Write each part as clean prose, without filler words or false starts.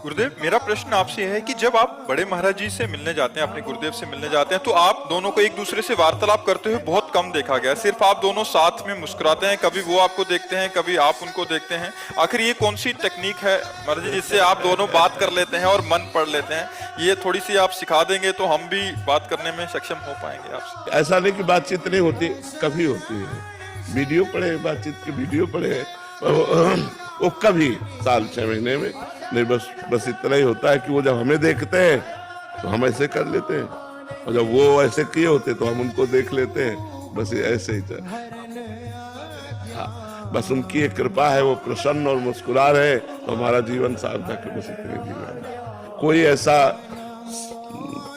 गुरुदेव, मेरा प्रश्न आपसे है कि जब आप बड़े महाराज जी से मिलने जाते हैं, अपने गुरुदेव से मिलने जाते हैं, तो आप दोनों को एक दूसरे से वार्तालाप करते हुए बहुत कम देखा गया। सिर्फ आप दोनों साथ में मुस्कुराते हैं, कभी वो आपको देखते हैं, कभी आप उनको देखते हैं। आखिर ये कौन सी टेक्निक है महाराज जी जिससे आप दोनों बात कर लेते हैं और मन पढ़ लेते हैं? ये थोड़ी सी आप सिखा देंगे तो हम भी बात करने में सक्षम हो पाएंगे आपसे। ऐसा नहीं कि बातचीत नहीं होती, कभी होती है। वीडियो पड़े, बातचीत की वीडियो पड़े, वो कभी साल 6 महीने में नहीं। बस इतना ही होता है कि वो जब हमें देखते हैं तो हम ऐसे कर लेते हैं, और जब वो ऐसे किए होते तो हम उनको देख लेते हैं। बस ऐसे ही चल। हाँ, बस उनकी एक कृपा है, वो प्रसन्न और मुस्कुरा रहे तो हमारा जीवन सार्थक है। बस इतने जीवन, कोई ऐसा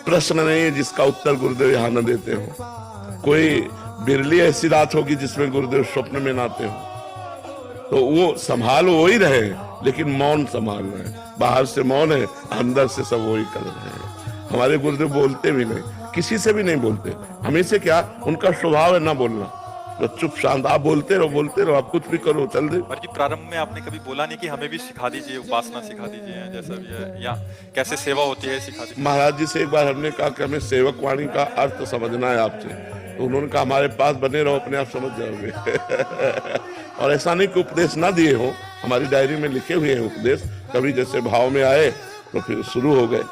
प्रश्न नहीं है जिसका उत्तर गुरुदेव यहाँ न देते हो। कोई बिरली ऐसी रात होगी जिसमें गुरुदेव स्वप्न में ना आते हो। तो वो संभाल वो ही रहे, लेकिन मौन संभाल रहे हैं। बाहर से मौन है, अंदर से सब वही कर रहे हैं। हमारे गुरुदेव बोलते भी नहीं, किसी से भी नहीं बोलते। हमें से क्या, उनका स्वभाव है ना बोलना। तो चुप शांत आप बोलते रहो, आप कुछ भी करो, चल दे। और जी, प्रारंभ में आपने कभी बोला नहीं कि हमें भी सिखा दीजिए, उपासना सिखा दीजिए, जैसा भी है, या कैसे सेवा होती है सिखा दीजिए। महाराज जी से एक बार हमने कहा कि हमें सेवक वाणी का अर्थ समझना है आपसे। तो उन्होंने कहा हमारे पास बने रहो, अपने आप समझ जाओगे। और ऐसा नहीं कि उपदेश ना दिए हो, हमारी डायरी में लिखे हुए हैं उपदेश। कभी जैसे भाव में आए तो फिर शुरू हो गए।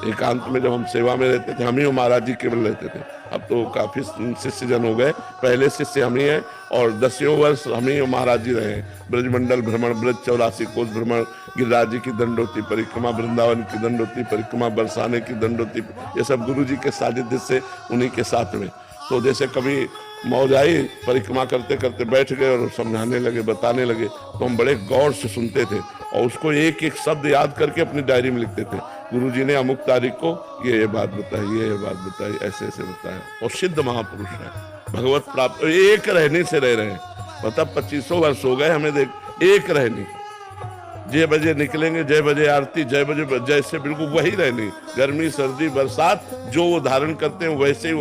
एकांत में जब हम सेवा में रहते थे, हम ही महाराज जी केवल रहते थे। अब तो काफी शिष्य जन हो गए। पहले शिष्य हम ही हैं, और 10 वर्ष हम ही महाराज जी रहे। ब्रजमंडल भ्रमण, ब्रज 84 कोष भ्रमण, गिरिराज जी की दंडोती परिक्रमा, वृंदावन की दंडोती परिक्रमा, बरसाने की दंडोती, ये सब गुरु जी के सानिध्य से, उन्हीं के साथ में। तो जैसे कभी मौज आई, परिक्रमा करते करते बैठ गए और समझाने लगे, बताने लगे, तो हम बड़े गौर से सुनते थे और उसको एक एक शब्द याद करके अपनी डायरी में लिखते थे। गुरुजी ने अमुक तारीख को ये बात बताई, ये बात बताई, ऐसे ऐसे बताया। और सिद्ध महापुरुष है, भगवत प्राप्त, एक रहने से रह रहे हैं। मतलब 25 वर्ष हो गए हमें, देख एक रहने। जय बजे निकलेंगे, जय बजे आरती, जय बजे जैसे बिल्कुल वही रहनी। गर्मी सर्दी बरसात जो वो धारण करते हैं वैसे ही